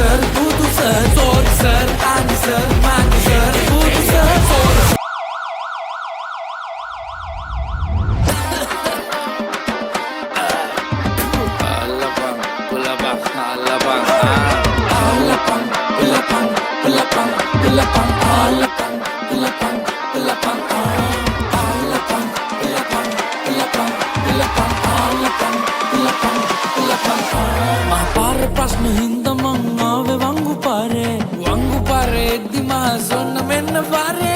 sir, budu sir, sorry sir, ani sir, mani sir, budu sir, sorry sir. प्रश्न हिंदा मंगावे वांगू पारे दिमाग सोन में न वारे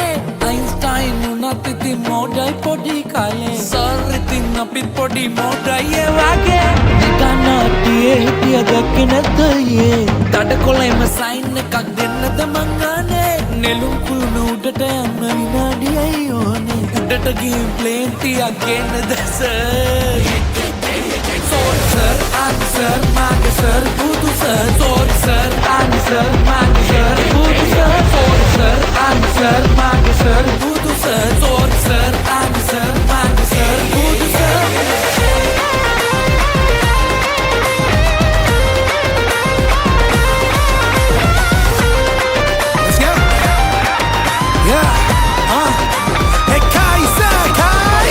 आइंस्टाइन नाती मोडाई पोडी काले सर तिन्ना पिट पोडी मोडाई ये वागे निकाना टिए हिटिया दक्के न तये तड कोले में साइन का दिन द मंगाने नेलुम कुलु उडट යන්න විනාඩියයි ඕනේ උඩට ගිහින් plane තියගෙන දැස sorry sir, ani sir, mani sir, budu sir, sorry sir, ani sir, mani sir, budu sir, sorry sir, ani sir, mani sir, budu sir, sorry sir, ani sir, mani sir, budu sir. Let's go. Yeah. Hey Kaiser,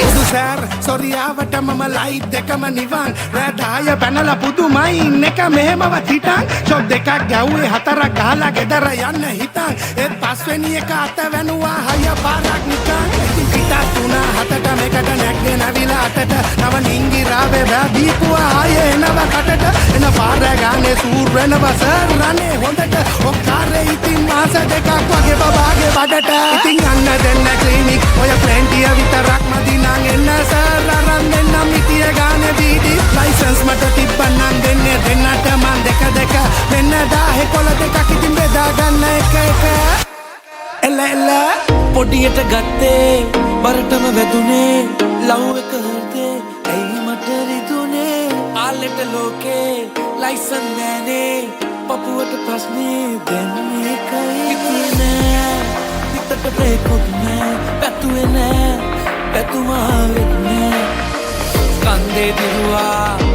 Budu sir, sorry ආවට මම light දෙකම නිවන් රෑ 10 පැනලා පුදුමයි ඉන්න එක මෙහෙමවත් හිටන් shot දෙකක් ගැව්වේ 4ක් ගහලා ගෙදර යන්න හිටන් ඒත් පස්වෙනි එක අත වැනුවා 6 පාරක් නිකන් පිටත් 3-7ට මේකට නැග්ගේ නැවිලා අතට නව නිංගිරාවේ වැදීපුවා ආයේ එනවා කටට එන පාර ගානේ සූර් වෙනවා සර් රනේ හොඳට ඔක්කාරේ ඉතින් මාස දෙකක් වගේ බබාගේ බඩට ඉතින් යන්න දෙන්න ක්ලිනික් ඔය ප්ලැන්ටිය විතරක් මදි නං එන්න සර් අරන් දෙන්න මිටිය ගානේ බීඩි ලයිසන්ස් මට තිබ්බනම් දෙන්නේ දෙන්නට මන් දෙක වෙන්න 10 කොළ දෙකක් ඉතින් බෙදා ගන්න එක එල පොඩියට ගත්තේ බරටම වැදුනේ ලව් එක හර්දේ ඇයි මට රිදුනේ ආලෙට ලෝකේ ලයිසන් නෑනේ පපුවට ප්‍රශ්නේ දෙන්නේ කයි නෑ හිතට බ්‍රේකුත් නෑ පැතුවේ නෑ පැතුමාවෙත් නෑ කන්දේ දිරුවා